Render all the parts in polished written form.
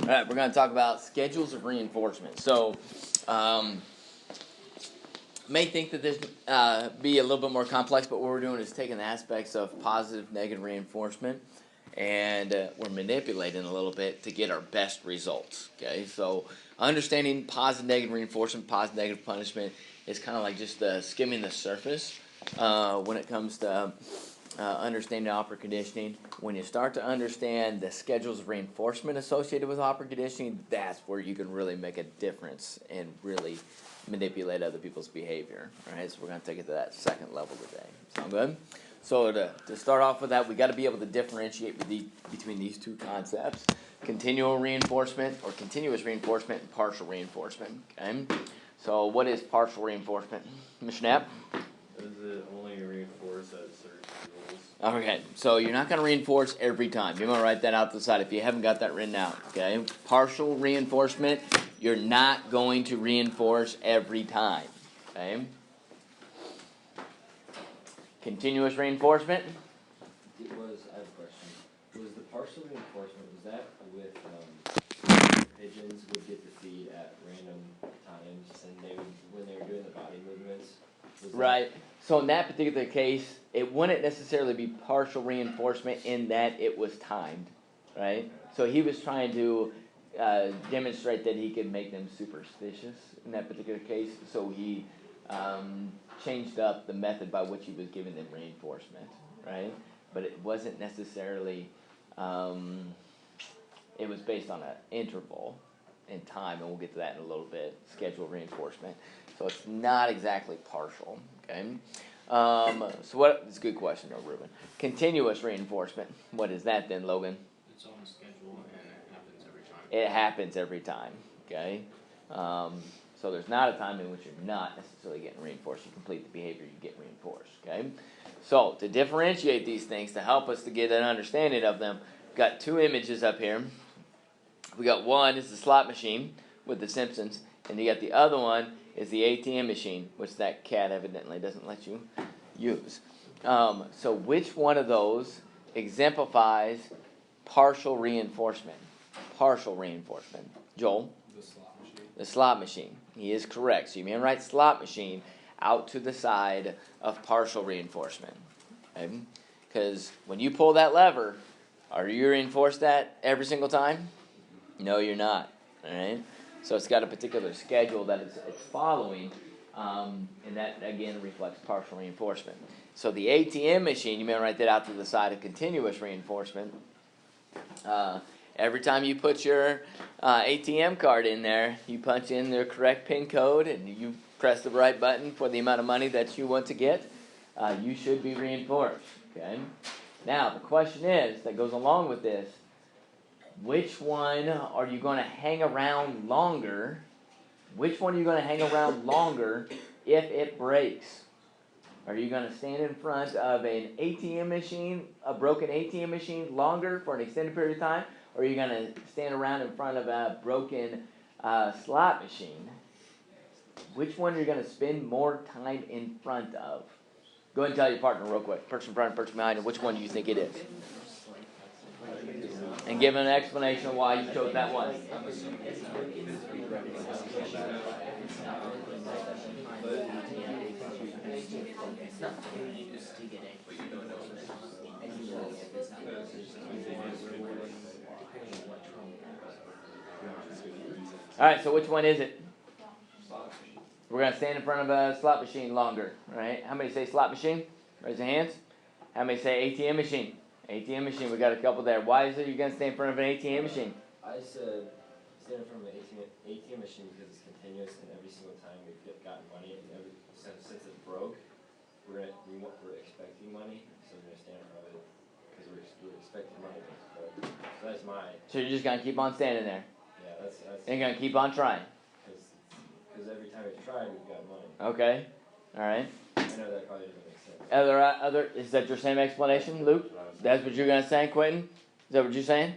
Alright, we're going to talk about schedules of reinforcement. So, may think that this be a little bit more complex, but what we're doing is taking the aspects of positive, negative reinforcement, and we're manipulating a little bit to get our best results. Okay, so understanding positive, negative reinforcement, positive, negative punishment is kind of like just skimming the surface when it comes to understanding operant conditioning. When you start to understand the schedules of reinforcement associated with operant conditioning, that's where you can really make a difference and really manipulate other people's behavior. Right? So we're going to take it to that second level today. Sound good? So to start off with that, we got to be able to differentiate between these two concepts: continual reinforcement or continuous reinforcement and partial reinforcement. Okay. So what is partial reinforcement, Mr. Knapp? Does it only reinforce at certain intervals? Okay, so you're not going to reinforce every time. You're going to write that out to the side if you haven't got that written out. Okay, partial reinforcement, you're not going to reinforce every time. Okay. Continuous reinforcement. I have a question. Was the partial reinforcement, was that with pigeons would get the feed at random times, and when they were doing the body movements? Right. So in that particular case, it wouldn't necessarily be partial reinforcement in that it was timed, right? So he was trying to demonstrate that he could make them superstitious in that particular case. So he changed up the method by which he was giving them reinforcement, right? But it wasn't necessarily, it was based on an interval in time, and we'll get to that in a little bit, scheduled reinforcement. So it's not exactly partial, okay? It's a good question though, Ruben. Continuous reinforcement, what is that then, Logan? It's on a schedule and it happens every time. It happens every time, okay? So there's not a time in which you're not necessarily getting reinforced. You complete the behavior, you get reinforced, okay? So to differentiate these things, to help us to get an understanding of them, we've got two images up here. We got one is the slot machine with the Simpsons, and you got the other one is the ATM machine, which that cat evidently doesn't let you use. So which one of those exemplifies partial reinforcement? Partial reinforcement. Joel? The slot machine. The slot machine. He is correct. So you may write slot machine out to the side of partial reinforcement. Okay? Because when you pull that lever, are you reinforced that every single time? No, you're not. All right? So it's got a particular schedule that it's following, and that, again, reflects partial reinforcement. So the ATM machine, you may write that out to the side of continuous reinforcement. Every time you put your ATM card in there, you punch in the correct PIN code, and you press the right button for the amount of money that you want to get, you should be reinforced. Okay. Now, the question is, that goes along with this, which one are you going to hang around longer? Which one are you going to hang around longer if it breaks? Are you going to stand in front of an ATM machine, a broken ATM machine, longer for an extended period of time? Or are you going to stand around in front of a broken slot machine? Which one are you going to spend more time in front of? Go ahead and tell your partner real quick. Person in front, person behind, and which one do you think it is? And give an explanation of why you chose that one. Alright, so which one is it? We're going to stand in front of a slot machine longer, right? How many say slot machine? Raise your hands. How many say ATM machine? ATM machine, we got a couple there. Why is it you're going to stand in front of an ATM machine? I said stand in front of an ATM machine because it's continuous, and every single time we've gotten money, and since it broke, we're expecting money, so we're going to stand in front of it because we're expecting money. So that's mine. So you're just going to keep on standing there? Yeah, that's and you're going to keep on trying? Because every time we've tried, we've got money. Okay. Alright. I know that probably doesn't make sense. Is that your same explanation, Luke? That's what you're going to say, Quentin? Is that what you're saying?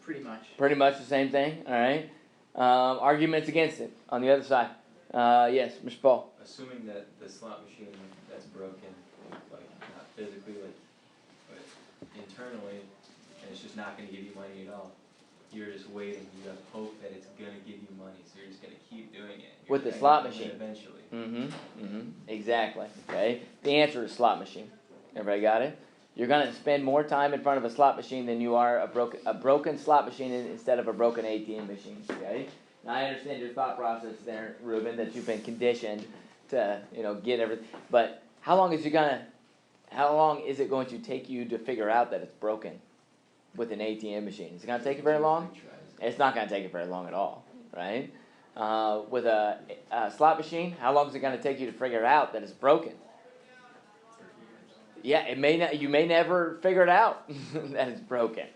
Pretty much. Pretty much the same thing, alright. Arguments against it on the other side. Yes, Mr. Paul. Assuming that the slot machine that's broken, like not physically, like, but internally, and it's just not going to give you money at all. you're just waiting. You have hope that it's gonna give you money, so you're just gonna keep doing it. With the You're slot gonna win machine. Eventually. Exactly. Okay. The answer is slot machine. Everybody got it? You're gonna spend more time in front of a slot machine than you are a broken slot machine instead of a broken ATM machine. Okay. Now I understand your thought process there, Ruben, that you've been conditioned to get everything. But how long is it going to take you to figure out that it's broken with an ATM machine? Is it gonna take you very long? It's not going to take it very long at all, right? With a slot machine, how long is it going to take you to figure out that it's broken? Yeah, it may not. You may never figure it out that it's broken,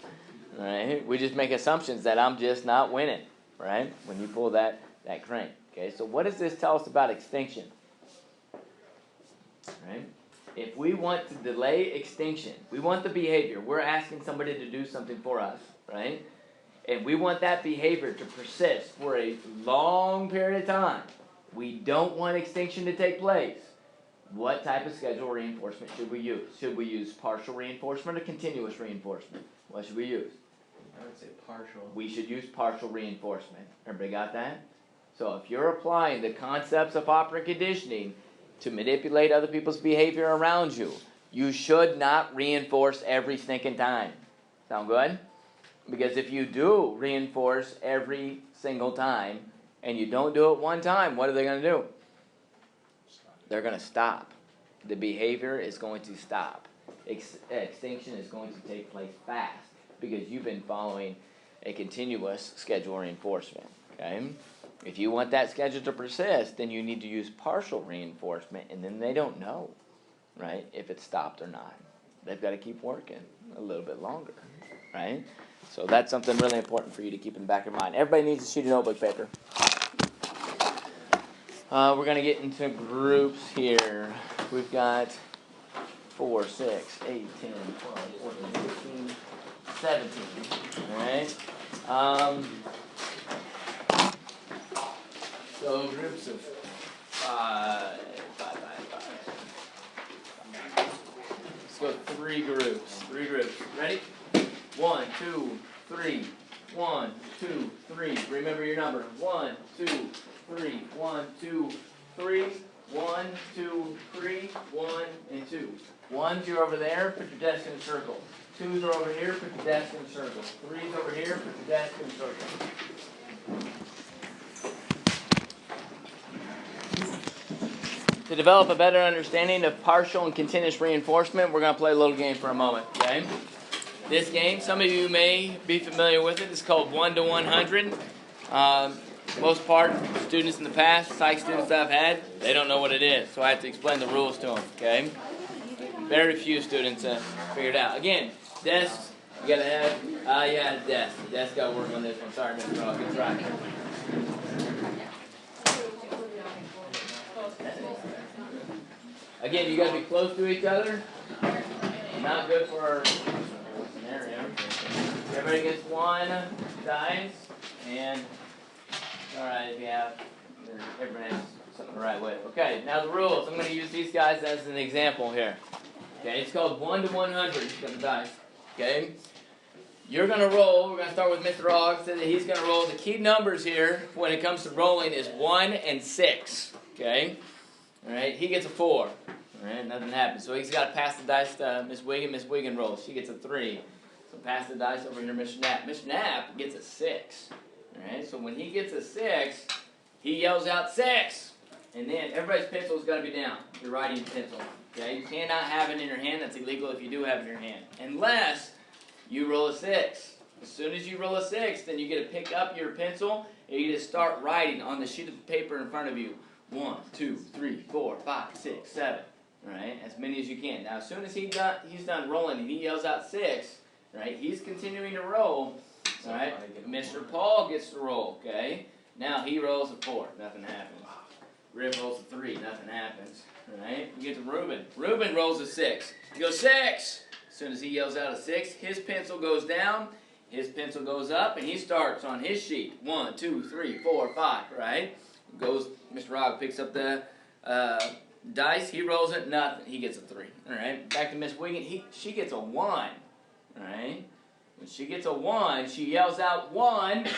right? We just make assumptions that I'm just not winning, right? When you pull that crank, okay. So what does this tell us about extinction? Right? If we want to delay extinction, we want the behavior. We're asking somebody to do something for us, right? And we want that behavior to persist for a long period of time. We don't want extinction to take place. What type of schedule reinforcement should we use? Should we use partial reinforcement or continuous reinforcement? What should we use? I would say partial. We should use partial reinforcement. Everybody got that? So if you're applying the concepts of operant conditioning to manipulate other people's behavior around you, you should not reinforce every stinking time. Sound good? Because if you do reinforce every single time, and you don't do it one time, what are they going to do? They're going to stop. The behavior is going to stop. Extinction is going to take place fast, because you've been following a continuous schedule reinforcement. Okay? If you want that schedule to persist, then you need to use partial reinforcement, and then they don't know, right, if it's stopped or not. They've got to keep working a little bit longer, right? So that's something really important for you to keep in the back of your mind. Everybody needs a sheet of notebook paper. We're going to get into groups here. We've got 4, 6, 8, 10, 12, 14, 15, 17. All right? So groups of 5. Let's go 3 groups. 3 groups. Ready? 1, 2, 3. 1, 2, 3. Remember your number. 1, 2, 3. 1, 2, 3. 1, 2, 3. 1 and 2. 1s are over there. Put your desk in a circle. 2s are over here. Put your desk in a circle. 3s over here. Put your desk in a circle. To develop a better understanding of partial and continuous reinforcement, we're going to play a little game for a moment, okay? This game, some of you may be familiar with it. It's called 1 to 100. Most part, students in the past, psych students that I've had, they don't know what it is, so I have to explain the rules to them, okay? Very few students figure it out. Again, desks, you got to have, desk. Desk got to work on this one. Sorry, Mr. Rock, good try. Again, you got to be close to each other. Not good for our scenario. Everybody gets 1 dice, and alright, if you have, everybody has something to write with. Okay, now the rules. I'm going to use these guys as an example here. Okay, it's called 1 to 100. You got the dice. Okay, you're going to roll. We're going to start with Mr. Ogg. So that he's going to roll. The key numbers here when it comes to rolling is 1 and 6. Okay, alright, he gets a 4. Alright, nothing happens. So he's got to pass the dice to Miss Wiggin. Miss Wiggin rolls. She gets a 3. So pass the dice over here to Mr. Knapp. Mr. Knapp gets a 6. Alright, so when he gets a 6, he yells out 6. And then everybody's pencil's got to be down. Your writing pencil. Okay, you cannot have it in your hand. That's illegal if you do have it in your hand. Unless you roll a 6. As soon as you roll a 6, then you get to pick up your pencil and you get to start writing on the sheet of paper in front of you. 1, 2, 3, 4, 5, 6, 7. Right, as many as you can. Now, as soon as he's done rolling and he yells out 6, right, he's continuing to roll. All right, Mr. Paul gets to roll. Okay, now he rolls a 4, nothing happens. Rip rolls a 3, nothing happens. All right, we get to Reuben. Reuben rolls a 6. He goes 6. As soon as he yells out a 6, his pencil goes down, his pencil goes up, and he starts on his sheet. 1, 2, 3, 4, 5. Right, goes. Mr. Rob picks up the dice, he rolls it, nothing. He gets a 3. Alright, back to Miss Wiggin. She gets a 1. Alright. When she gets a 1, she yells out 1,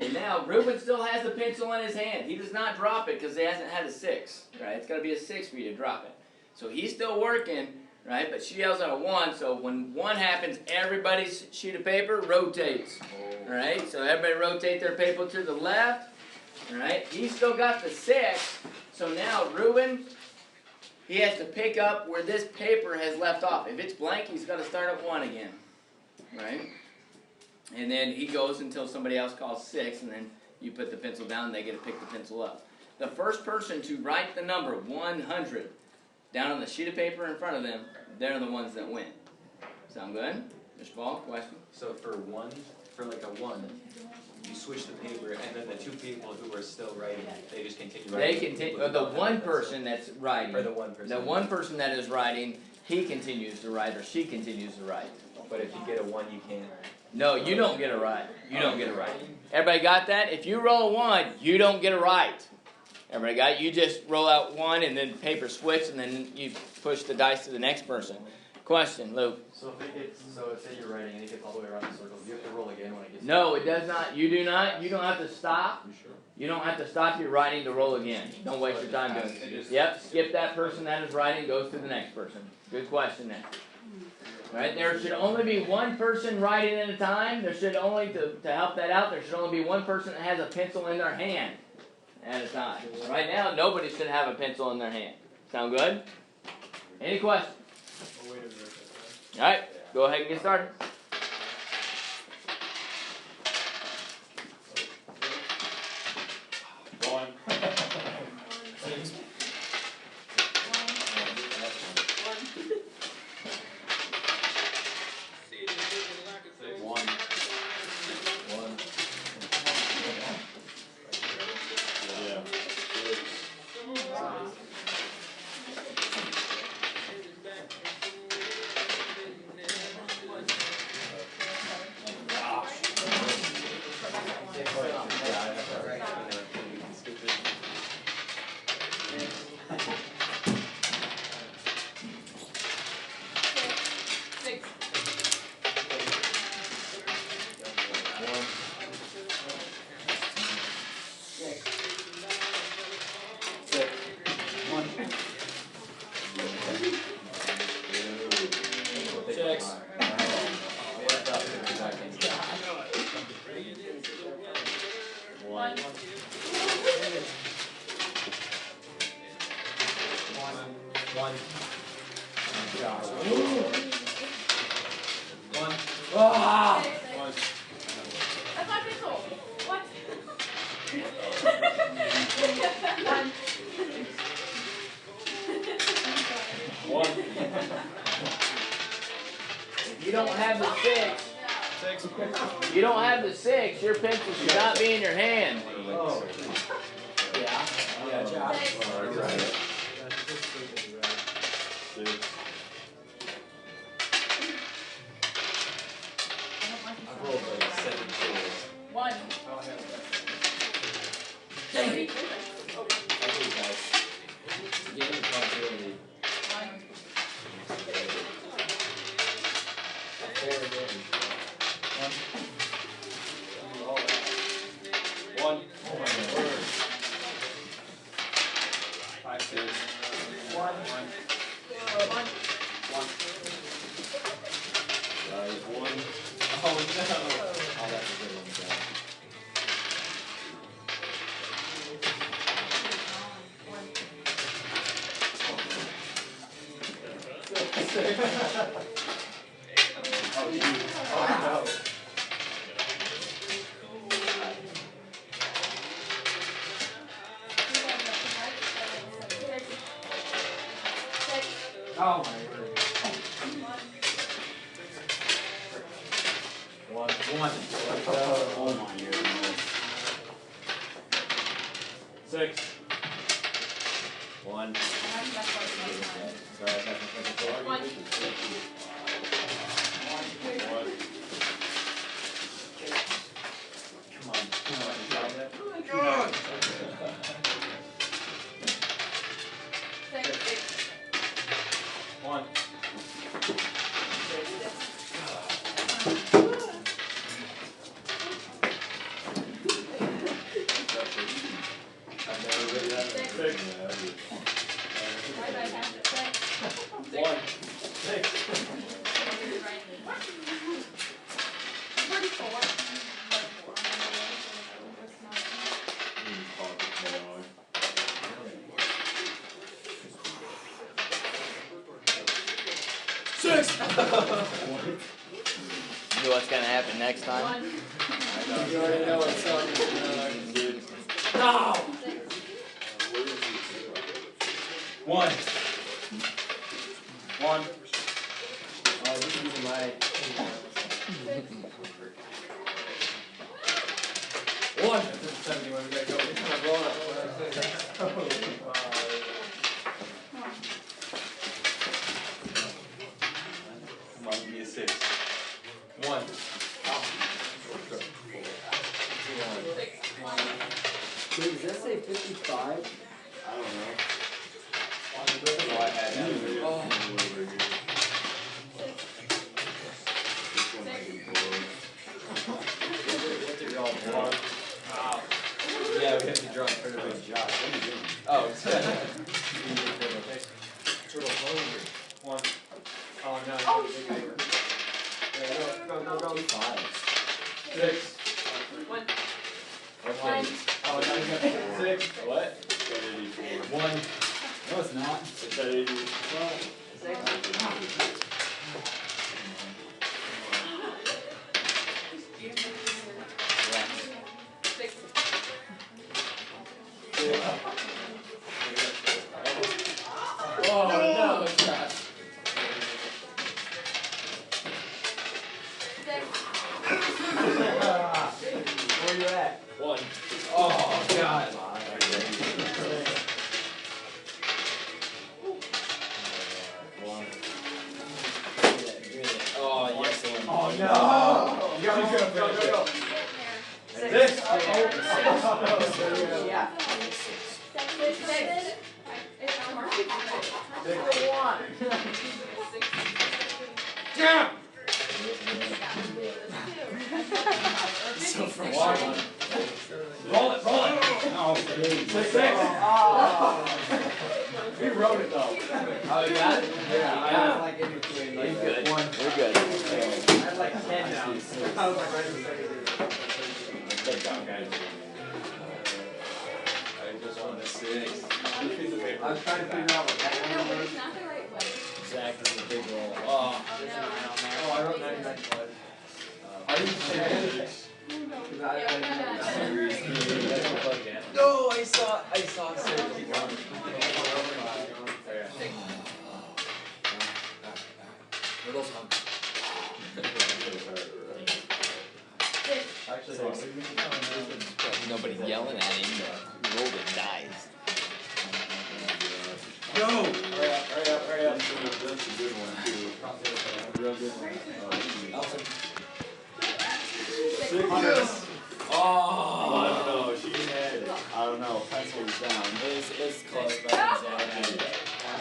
and now Ruben still has the pencil in his hand. He does not drop it because he hasn't had a 6, right? It's got to be a 6 for you to drop it. So he's still working, right? But she yells out a 1, so when 1 happens, everybody's sheet of paper rotates, right? So everybody rotate their paper to the left, right? He's still got the 6, so now Ruben, he has to pick up where this paper has left off. If it's blank, he's got to start at 1 again, right? And then he goes until somebody else calls 6, and then you put the pencil down, and they get to pick the pencil up. The first person to write the number 100 down on the sheet of paper in front of them, they're the ones that win. Sound good? Mr. Ball, question? So for like a 1, you switch the paper, and then the 2 people who are still writing, they just continue They writing. continue. The one person that's writing, Or the 1 person. the one person that is writing, he continues to write or she continues to write. But if you get a 1, you can't. No, you don't get it right. You don't get it right. Everybody got that? If you roll a 1, you don't get it right. Everybody got it? You just roll out 1 and then paper switch and then you push the dice to the next person. Question, Luke. So if it gets, so say you're writing and it gets all the way around the circle, do you have to roll again when it gets? No, it does not. You do not. You don't have to stop. You sure? You don't have to stop your writing to roll again. Don't waste your time doing it. Yep, skip that person that is writing, goes to the next person. Good question there. Right, there should only be one person writing at a time. There should only, to help that out, there should only be one person that has a pencil in their hand at a time. Right now, nobody should have a pencil in their hand. Sound good? Any questions? Alright, go ahead and get started. If you don't have the 6, you don't have the 6, your pencil should not be in your hand. Oh. Yeah. Yeah, Josh. Right. I rolled like 7 4s. 1. Okay, guys. Game of probability. One. Oh my word. 5 6. 1. 1. One. Oh no. Oh, that's a good one, guys. Oh, geez. Oh, no. Oh, my word. 1. 1. Oh, my goodness. 6. 1. Sorry, I got my One. Come on. Come on. You got that? Oh my God. 6. 1. Six. You know what's gonna happen next time? You already know what's up. No! One. One. Oh, this is my. One. This is 71. We gotta go. It's kind of blown up. Come on, give me a 6. One. Wait, does that say 55? I don't know. Oh, I had that. Oh. Yeah, we have to draw a turtle with Josh. What are you doing? Oh, it's turtle over. One. Oh no. Oh, Go. Five. 6. One. Okay. Oh, now you got 6. What? 1. No, it's not. It's at 80. Six. Oh, no, it's not. Where you at? 1. Oh, God. Oh, yes, Oh, no. You gotta go. This. Yeah. Yeah. So from Roll it. Oh, 6. We wrote it though. Oh, you got it? Yeah, I was like in between. You're Like good. One. You're good. I had like 10 now. I was like right in the second. Good job, guys. I just want a 6. Piece of paper. I was trying to figure out what that number was. Not the right way. Zach is a big roll. Oh. There's a 9 on there. Oh, I wrote 99 twice. Are you serious? Because I didn't know that. No, I saw 6. Actually, Nobody yelling at him. Roll the dice. Go. hurry up. That's a good one too. Real good one. Elson. 6. Oh. I don't know. She had it. I don't know. Pencil's down. It's close, but Zach.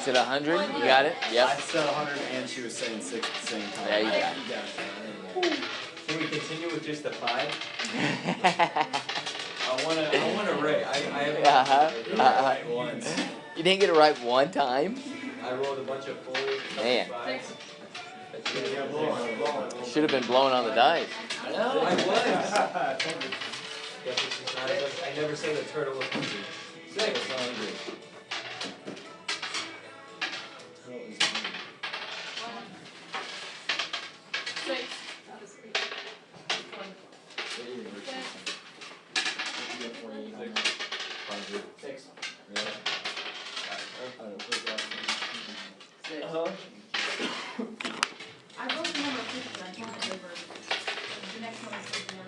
Is it 100? You got it? I Yep. said 100 and she was saying 6 at the same time. There you go. Can we continue with just the 5? I wanna rate. I haven't right once. You didn't get it right one time? I rolled a bunch of 4s. Man. 5s. Should have been blowing on the dice. I know. I was. Guess it's just not as much. I never said the turtle was hungry. 6. Six. Six. I wrote the number 50 on top of the paper. The next one is 51.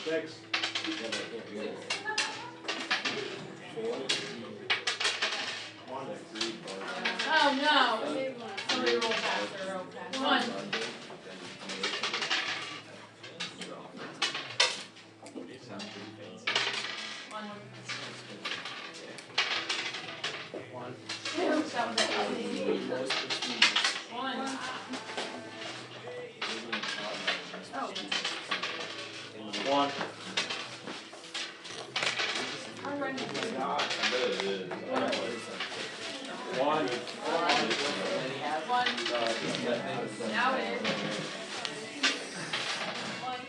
Six. Oh no! Somebody roll faster, roll faster. One. One. Two. That was it. One. Oh. One. I'm running. One. One. Now it is. One.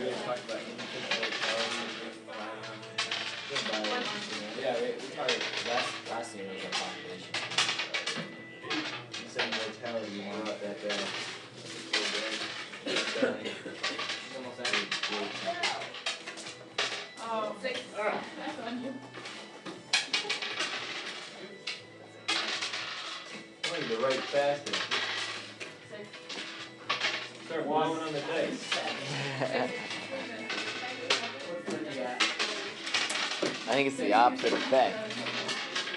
guys talked about infant mortality and yeah, we talked last year was our population. You said mortality, you know about that it's almost every Oh, 6. That's on you. I need to write faster. 6. Start blowing on the dice. I think it's the opposite effect.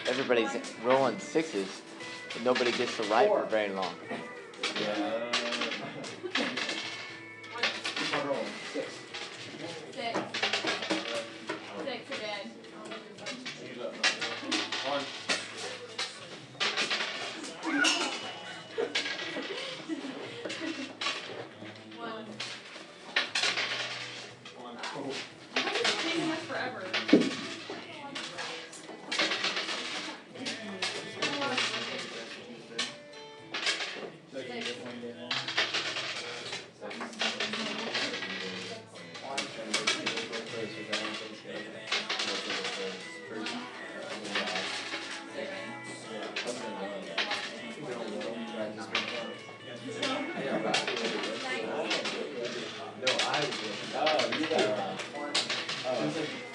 Everybody's rolling 6s, but nobody gets to write for very long. Yeah. Keep on rolling. 6. 6. 6 again. Use up. 1. It's taking us forever.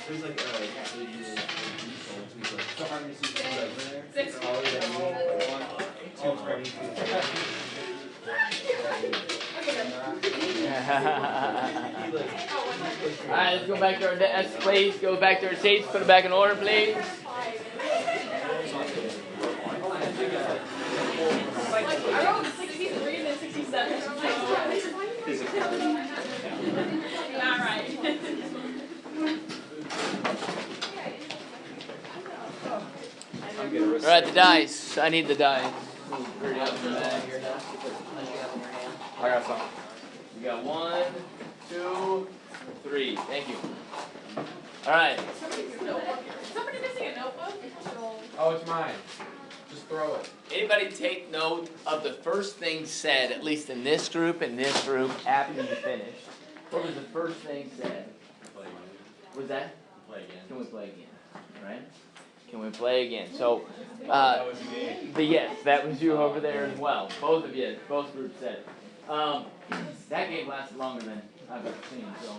There's like Six. Alright, let's go back to our desks, please. Go back to our seats, put it back in order, please. I wrote 63 and then 67. Not right. Alright, the dice. I need the dice. I got some. We got 1, 2, 3. Thank you. Alright. Somebody missing a notebook? Oh, it's mine. Just throw it. Anybody take note of the first thing said, at least in this group and this group, after you finished? What was the first thing said? Was that? Play again. Can we play again? Alright? Can we play again? So, That was me. yes, that was you over there as well. Both of you, both groups said it. That game lasted longer than I've ever seen, so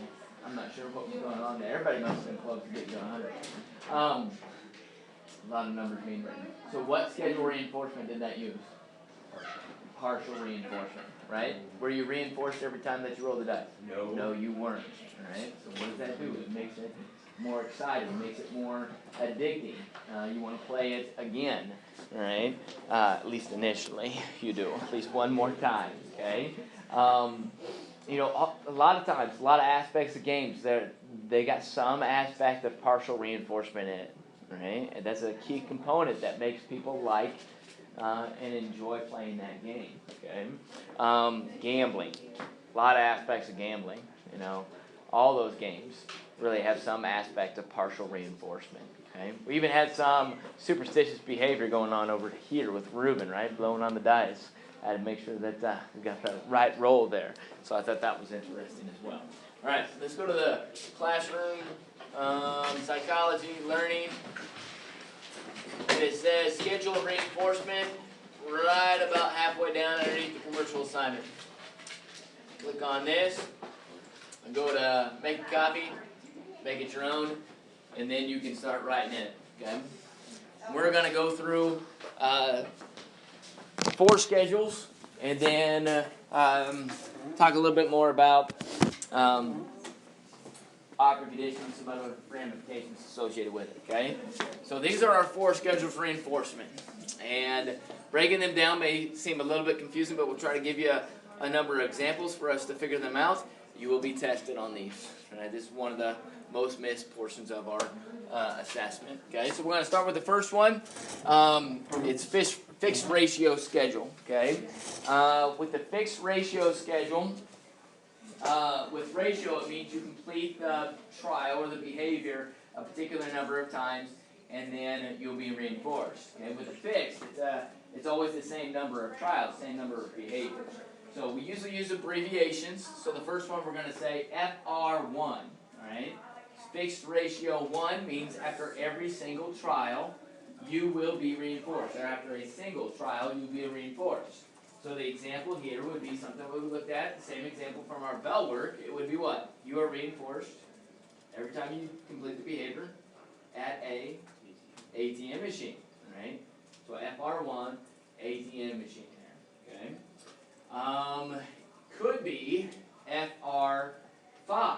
I'm not sure what was going on there. Everybody must have been close to getting to 100. A lot of numbers being written. So what schedule reinforcement did that use? Partial reinforcement, right? Were you reinforced every time that you rolled the dice? No. No, you weren't, right? So what does that do? It makes it more exciting, makes it more addicting. You want to play it again, right? At least initially, you do. At least one more time, okay? You know, a lot of times, a lot of aspects of games, they got some aspect of partial reinforcement in it, right? And that's a key component that makes people like and enjoy playing that game, okay? Gambling, a lot of aspects of gambling, you know. All those games really have some aspect of partial reinforcement, okay? We even had some superstitious behavior going on over here with Ruben, right? Blowing on the dice. I had to make sure that we got the right roll there. So I thought that was interesting as well. All right, so let's go to the classroom, psychology, learning. And it says schedule of reinforcement right about halfway down underneath the commercial assignment. Click on this and go to make a copy, make it your own, and then you can start writing in it, okay? We're going to go through 4 schedules and then talk a little bit more about opera conditions, some other ramifications associated with it, okay? So these are our 4 schedules for reinforcement. And breaking them down may seem a little bit confusing, but we'll try to give you a number of examples for us to figure them out. You will be tested on these, right? This is one of the most missed portions of our assessment, okay? So we're going to start with the first one. It's fixed ratio schedule, okay? With the fixed ratio schedule, with ratio, it means you complete the trial or the behavior a particular number of times, and then you'll be reinforced. Okay? With the fixed, it's always the same number of trials, same number of behaviors. So we usually use abbreviations. So the first one we're gonna say FR1, alright? Fixed ratio 1 means after every single trial, you will be reinforced. Or after a single trial, you'll be reinforced. So the example here would be something we looked at, the same example from our bell work. It would be what? You are reinforced every time you complete the behavior at a ATM machine, right? So FR1, ATM machine there, okay? Could be FR5,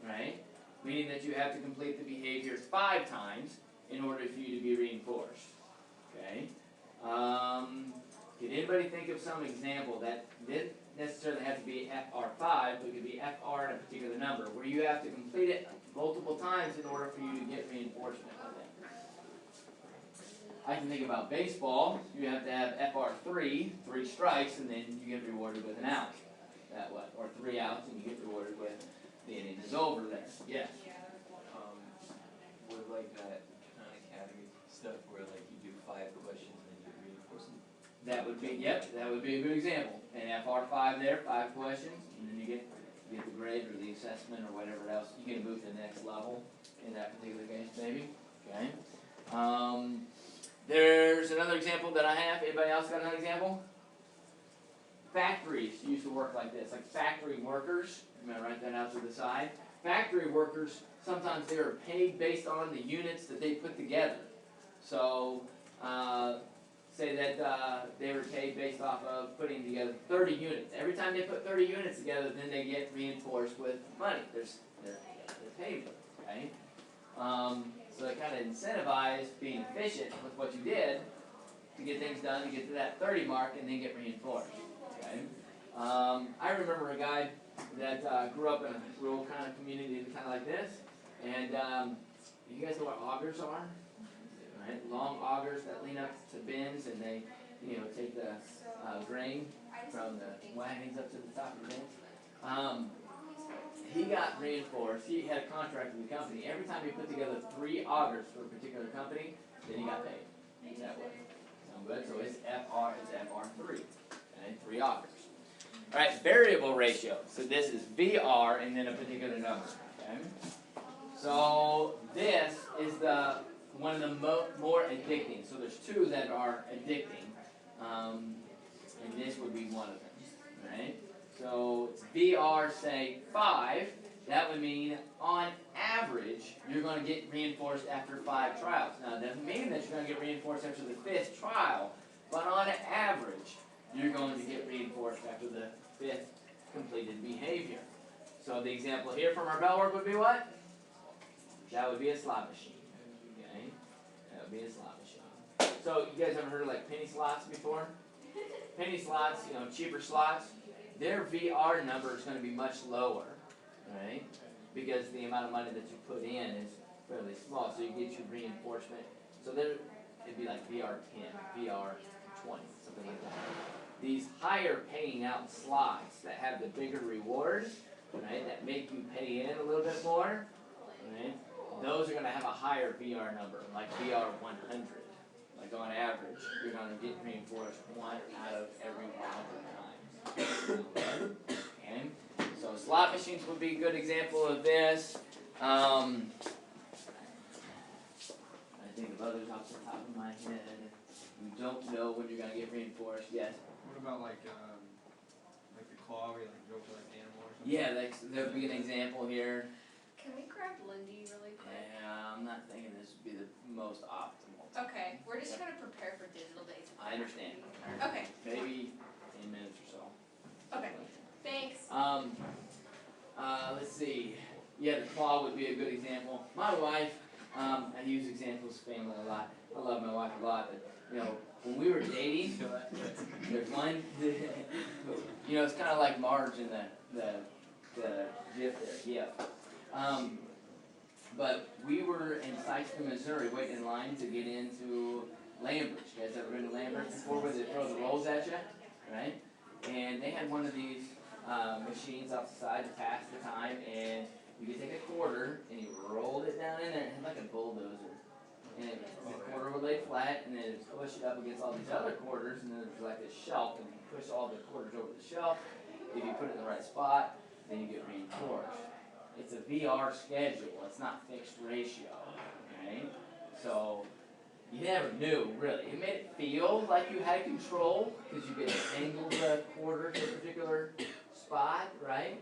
right? Meaning that you have to complete the behavior 5 times in order for you to be reinforced, okay? Can anybody think of some example that didn't necessarily have to be FR5, but could be FR in a particular number, where you have to complete it multiple times in order for you to get reinforcement with it? I can think about baseball. You have to have FR3, 3 strikes, and then you get rewarded with an out. That way, or 3 outs, and you get rewarded with the inning is over there. Yes. With like that Khan Academy stuff where like you do 5 questions and then you get reinforcement. That would be, yep, that would be a good example. And FR5 there, 5 questions, and then you get the grade or the assessment or whatever else. You can move to the next level in that particular case, maybe. Okay. There's another example that I have. Anybody else got another example? Factories used to work like this, like factory workers. I'm gonna write that out to the side. Factory workers, sometimes they are paid based on the units that they put together. So, say that they were paid based off of putting together 30 units. Every time they put 30 units together, then they get reinforced with money. They're paid for it, okay? So they kind of incentivize being efficient with what you did to get things done, to get to that 30 mark, and then get reinforced, okay? I remember a guy that grew up in a rural kind of community, kind of like this, and you guys know what augers are? Right? Long augers that lean up to bins, and they, take the grain from the wagons up to the top of the bins. He got reinforced. He had a contract with the company. Every time he put together 3 augers for a particular company, then he got paid that way. Sound good? So it's FR3, okay? 3 augers. All right, variable ratio. So this is VR and then a particular number, okay? So this is one of the more addicting. So there's 2 that are addicting, and this would be one of them, right? So it's VR, say 5. That would mean on average you're going to get reinforced after 5 trials. Now it doesn't mean that you're going to get reinforced after the 5th trial, but on average you're going to get reinforced after the 5th completed behavior. So the example here from our bell work would be what? That would be a slot machine. Okay? That would be a slot machine. So you guys ever heard of like penny slots before? Penny slots, cheaper slots, their VR number is going to be much lower, right? Because the amount of money that you put in is fairly small, so you get your reinforcement. So there, it'd be like VR 10, VR 20, something like that. These higher paying out slots that have the bigger reward, right, that make you pay in a little bit more, right, those are going to have a higher VR number, like VR 100. Like on average, you're going to get reinforced 1 out of every 100 times. Okay? So slot machines would be a good example of this. I think of others off the top of my head. You don't know when you're going to get reinforced. Yes? What about like the claw where you like joke like animal or something? Yeah, that would be an example here. Can we grab Lindy really quick? Yeah, I'm not thinking this would be the most optimal. Okay, we're just trying to prepare for digital days. I understand. Okay. Maybe 10 minutes or so. Okay, thanks. Let's see. Yeah, the claw would be a good example. My wife, I use examples of family a lot. I love my wife a lot, but when we were dating, there's one. It's kind of like Marge in the GIF there. Yeah. But we were in Sikeston, Missouri, waiting in line to get into Lambert. You guys ever been to Lambert before, where they throw the rolls at you, right? And they had one of these machines off the side to pass the time, and you could take a quarter and you rolled it down in there, and it had like a bulldozer. and the quarter would lay flat, and then it'd push it up against all these other quarters, and then there's like this shelf, and you push all the quarters over the shelf. If you put it in the right spot, then you get reinforced. It's a VR schedule, it's not fixed ratio, right? So, you never knew, really. It made it feel like you had control, because you could angle the quarter to a particular spot, right?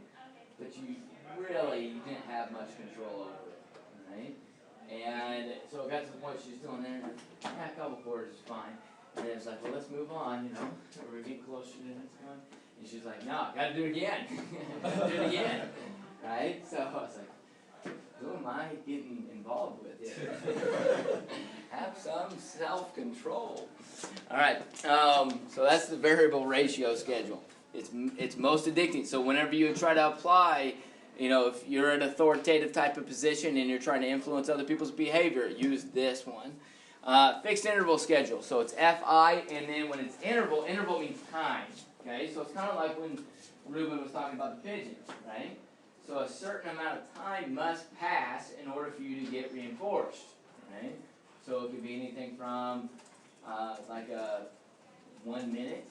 But you didn't have much control over it, right? And so it got to the point she was doing there, and a couple quarters is fine. And it was like, well, let's move on, we're getting closer to the next one. And she's like, no, gotta do it again. Gotta do it again, right? So I was like, who am I getting involved with here? Have some self-control. All right, so that's the variable ratio schedule. It's most addicting. So whenever you try to apply, if you're an authoritative type of position and you're trying to influence other people's behavior, use this one. Fixed interval schedule. So it's FI, and then when it's interval means time. Okay, so it's kind of like when Ruben was talking about the pigeons, right? So a certain amount of time must pass in order for you to get reinforced, right? So it could be anything from like 1 minute,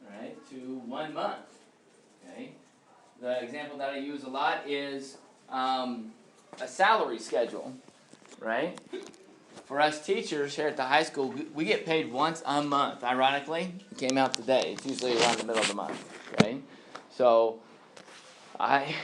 right, to 1 month, okay? The example that I use a lot is a salary schedule, right? For us teachers here at the high school, we get paid once a month. Ironically, it came out today. It's usually around the middle of the month, okay? So I,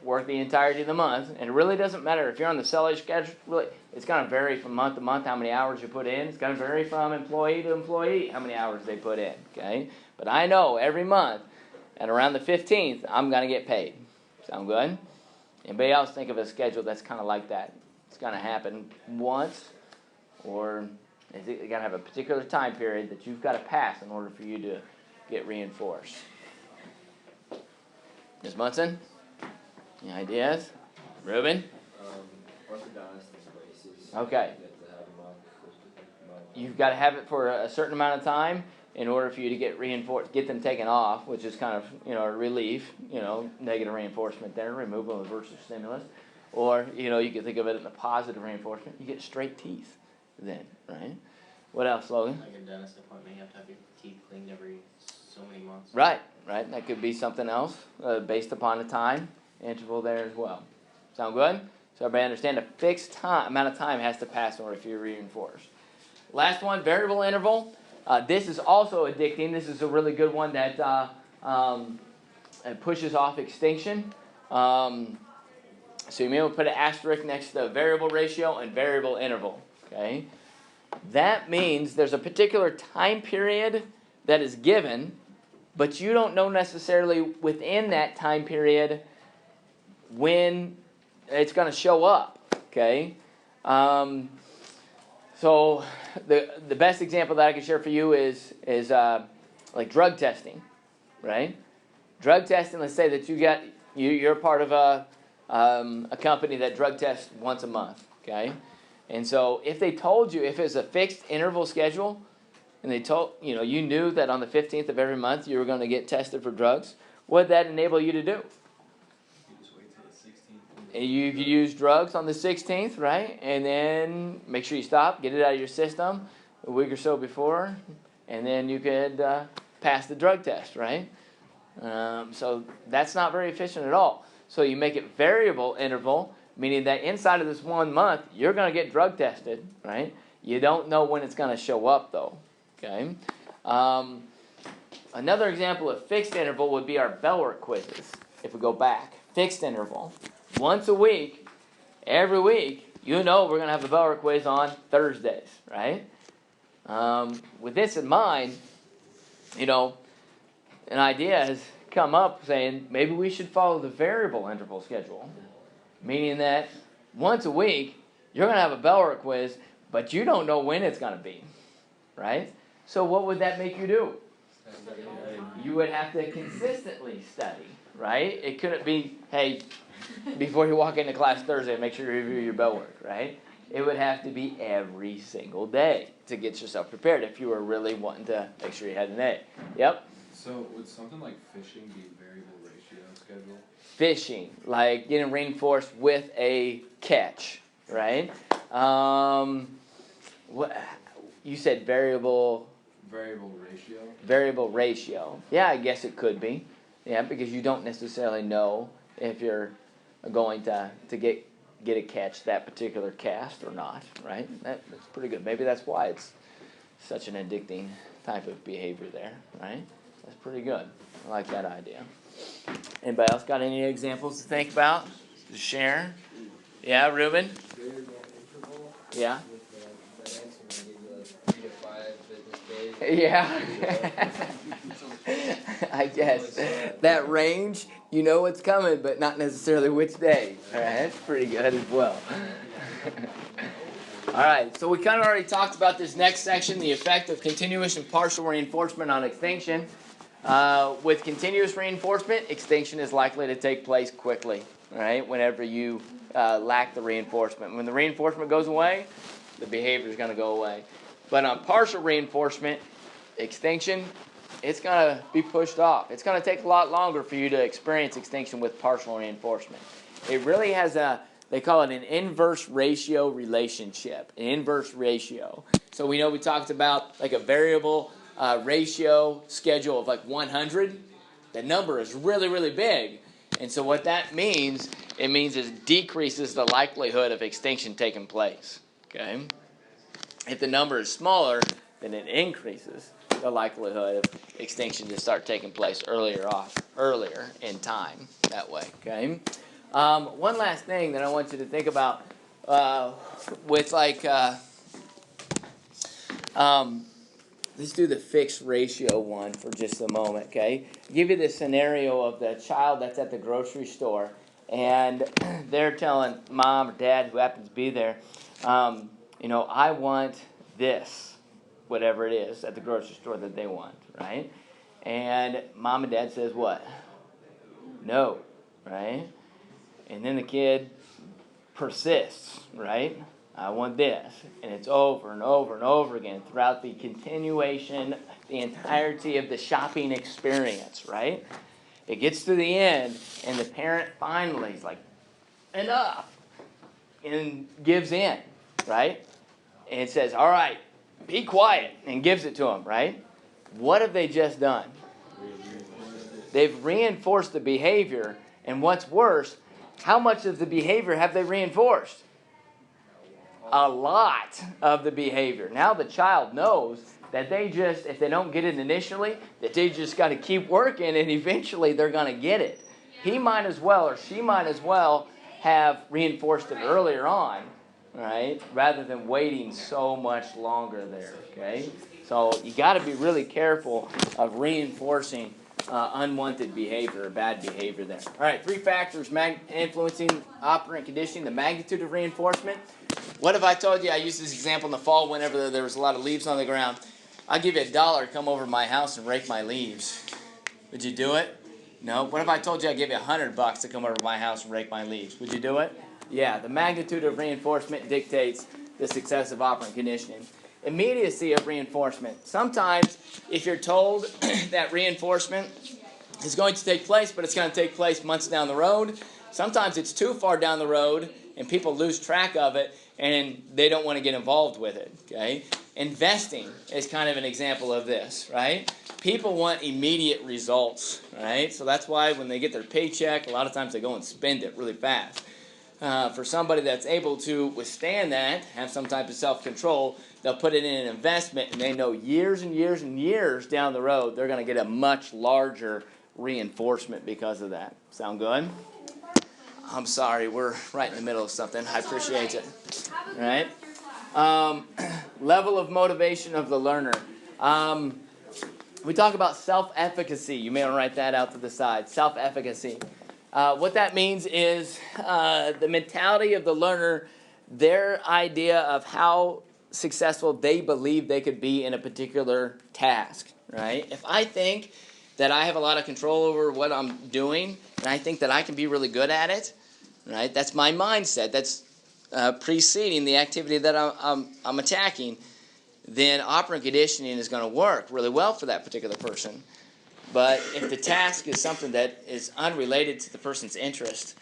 work the entirety of the month, and it really doesn't matter if you're on the salary schedule. Really, it's going to vary from month to month how many hours you put in. It's going to vary from employee to employee how many hours they put in, okay? But I know every month, at around the 15th, I'm going to get paid. Sound good? Anybody else think of a schedule that's kind of like that? It's going to happen once, or is it going to have a particular time period that you've got to pass in order for you to get reinforced? Ms. Munson? Any ideas? Ruben? Orthodontist and braces. Okay. You have to have them on. You've got to have it for a certain amount of time in order for you to get reinforced, get them taken off, which is kind of, a relief, negative reinforcement there, removal of aversive stimulus. Or, you can think of it as a positive reinforcement. You get straight teeth then, right? What else, Logan? Like a dentist appointment, you have to have your teeth cleaned every so many months. Right. That could be something else based upon the time interval there as well. Sound good? So everybody understand a fixed amount of time has to pass in order for you to reinforce. Last one, variable interval. This is also addicting. This is a really good one that pushes off extinction. So you may want to put an asterisk next to variable ratio and variable interval. Okay, that means there's a particular time period that is given, but you don't know necessarily within that time period when it's going to show up. Okay, so the best example that I can share for you is like drug testing, right? Drug testing. Let's say that you're part of a company that drug tests once a month, okay? And so if they told you, if it's a fixed interval schedule, and they told, you knew that on the 15th of every month you were going to get tested for drugs, what did that enable you to do? You just wait till the 16th. And you could use drugs on the 16th, right? And then make sure you stop, get it out of your system a week or so before, and then you could pass the drug test, right? So that's not very efficient at all. So you make it variable interval, meaning that inside of this 1 month, you're going to get drug tested, right? You don't know when it's going to show up, though, okay? Another example of fixed interval would be our Bellwork quizzes, if we go back. Fixed interval. Once a week, every week, we're going to have a Bellwork quiz on Thursdays, right? With this in mind, an idea has come up saying maybe we should follow the variable interval schedule, meaning that once a week you're going to have a Bellwork quiz, but you don't know when it's going to be, right? So what would that make you do? You would have to consistently study, right? It couldn't be, hey, before you walk into class Thursday, make sure you review your Bellwork, right? It would have to be every single day to get yourself prepared if you were really wanting to make sure you had an A. Yep. So would something like fishing be a variable ratio schedule? Fishing, like getting reinforced with a catch, right? What you said variable ratio. Yeah, I guess it could be. Yeah, because you don't necessarily know if you're going to get a catch that particular cast or not, right? That's pretty good. Maybe that's why it's such an addicting type of behavior there, right? That's pretty good. I like that idea. Anybody else got any examples to think about? To share? Yeah, Ruben? Yeah? Yeah. I guess. That range, you know what's coming, but not necessarily which day. All right, that's pretty good as well. All right, so we kind of already talked about this next section, the effect of continuous and partial reinforcement on extinction. With continuous reinforcement, extinction is likely to take place quickly, all right, whenever you lack the reinforcement. When the reinforcement goes away, the behavior is going to go away. But on partial reinforcement, extinction, it's going to be pushed off. It's going to take a lot longer for you to experience extinction with partial reinforcement. It really has they call it an inverse ratio relationship, an inverse ratio. So we know we talked about like a variable ratio schedule of like 100. That number is really, really big. And so what that means, it means it decreases the likelihood of extinction taking place. Okay? If the number is smaller, then it increases the likelihood of extinction to start taking place earlier in time that way. Okay. One last thing that I want you to think about with like let's do the fixed ratio one for just a moment. Okay. I'll give you the scenario of the child that's at the grocery store, and they're telling mom or dad who happens to be there, I want this, whatever it is at the grocery store that they want, right? And mom and dad says what? No, right? And then the kid persists, right? I want this. And it's over and over and over again throughout the continuation, the entirety of the shopping experience, right? It gets to the end, and the parent finally is like, enough, and gives in, right? And says, all right, be quiet, and gives it to him, right? What have they just done? They've reinforced the behavior, and what's worse, how much of the behavior have they reinforced? A lot of the behavior. Now the child knows that if they don't get it initially, that they just got to keep working, and eventually they're going to get it. He might as well, or she might as well, have reinforced it earlier on, right, rather than waiting so much longer there, okay? So you got to be really careful of reinforcing unwanted behavior or bad behavior there. All right, 3 factors influencing operant conditioning: the magnitude of reinforcement. What if I told you, I used this example in the fall whenever there was a lot of leaves on the ground, I'll give you $1 to come over to my house and rake my leaves. Would you do it? No. What if I told you I'd give you $100 to come over to my house and rake my leaves? Would you do it? Yeah, the magnitude of reinforcement dictates the success of operant conditioning. Immediacy of reinforcement. Sometimes, if you're told that reinforcement is going to take place, but it's going to take place months down the road, sometimes it's too far down the road, and people lose track of it, and they don't want to get involved with it, okay? Investing is kind of an example of this, right? People want immediate results, right? So that's why when they get their paycheck, a lot of times they go and spend it really fast. For somebody that's able to withstand that, have some type of self-control, they'll put it in an investment, and they know years and years and years down the road, they're going to get a much larger reinforcement because of that. Sound good? I'm sorry, we're right in the middle of something. I appreciate it. All right? Level of motivation of the learner. We talk about self-efficacy. You may want to write that out to the side. Self-efficacy. What that means is the mentality of the learner, their idea of how successful they believe they could be in a particular task, right? If I think that I have a lot of control over what I'm doing, and I think that I can be really good at it, right? That's my mindset. That's preceding the activity that I'm attacking. Then operant conditioning is going to work really well for that particular person. But if the task is something that is unrelated to the person's interest,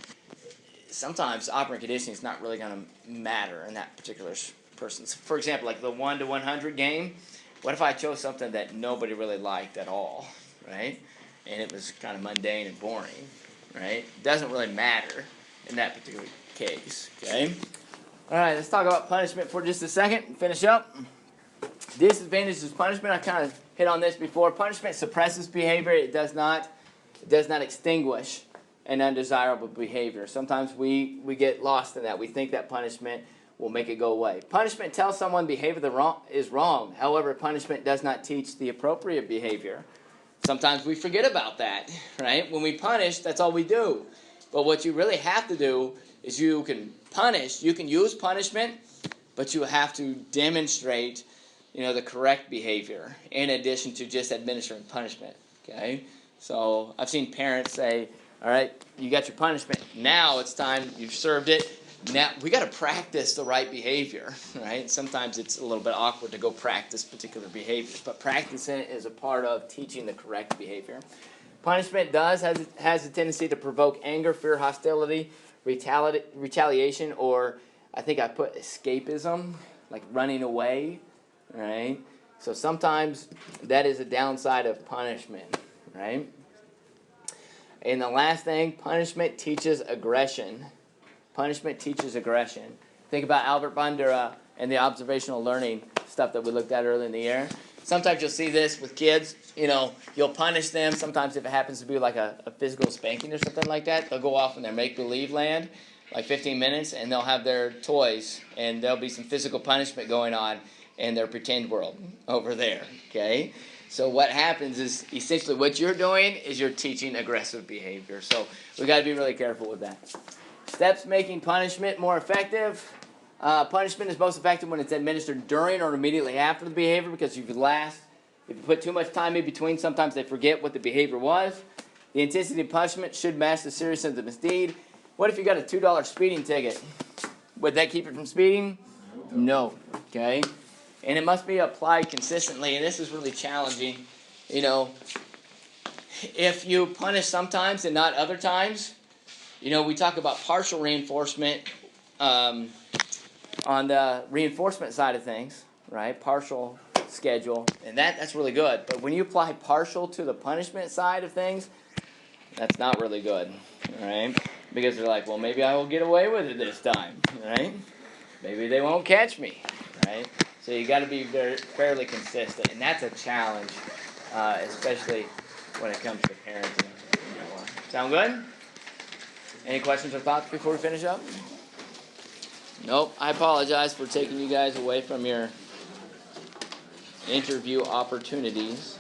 sometimes operant conditioning is not really going to matter in that particular person. So for example, like the 1 to 100 game, what if I chose something that nobody really liked at all, right? And it was kind of mundane and boring, right? It doesn't really matter in that particular case, okay? All right, let's talk about punishment for just a second and finish up. Disadvantages of punishment, I kind of hit on this before. Punishment suppresses behavior. It does not extinguish an undesirable behavior. Sometimes we get lost in that. We think that punishment will make it go away. Punishment tells someone behavior is wrong. However, punishment does not teach the appropriate behavior. Sometimes we forget about that, right? When we punish, that's all we do. But what you really have to do is you can punish. You can use punishment, but you have to demonstrate the correct behavior in addition to just administering punishment, okay? So I've seen parents say, all right, you got your punishment. Now it's time, you've served it. Now we got to practice the right behavior, right? Sometimes it's a little bit awkward to go practice particular behaviors, but practicing it is a part of teaching the correct behavior. Punishment has a tendency to provoke anger, fear, hostility, retaliation, or I think I put escapism, like running away. Right? So sometimes that is a downside of punishment, right? And the last thing, punishment teaches aggression. Punishment teaches aggression. Think about Albert Bandura and the observational learning stuff that we looked at earlier in the year. Sometimes you'll see this with kids, you'll punish them. Sometimes if it happens to be like a physical spanking or something like that, they'll go off in their make-believe land, like 15 minutes, and they'll have their toys, and there'll be some physical punishment going on in their pretend world over there, okay? So what happens is essentially what you're doing is you're teaching aggressive behavior. So we got to be really careful with that. Steps making punishment more effective. Punishment is most effective when it's administered during or immediately after the behavior, because if you put too much time in between, sometimes they forget what the behavior was. The intensity of punishment should match the seriousness of the misdeed. What if you got a $2 speeding ticket? Would that keep it from speeding? No. Okay? And it must be applied consistently, and this is really challenging. If you punish sometimes and not other times, we talk about partial reinforcement on the reinforcement side of things, right? Partial schedule, and that's really good. But when you apply partial to the punishment side of things, that's not really good, right? Because they're like, well, maybe I will get away with it this time, right? Maybe they won't catch me, right? So you got to be fairly consistent, and that's a challenge, especially when it comes to parenting. Sound good? Any questions or thoughts before we finish up? Nope. I apologize for taking you guys away from your interview opportunities.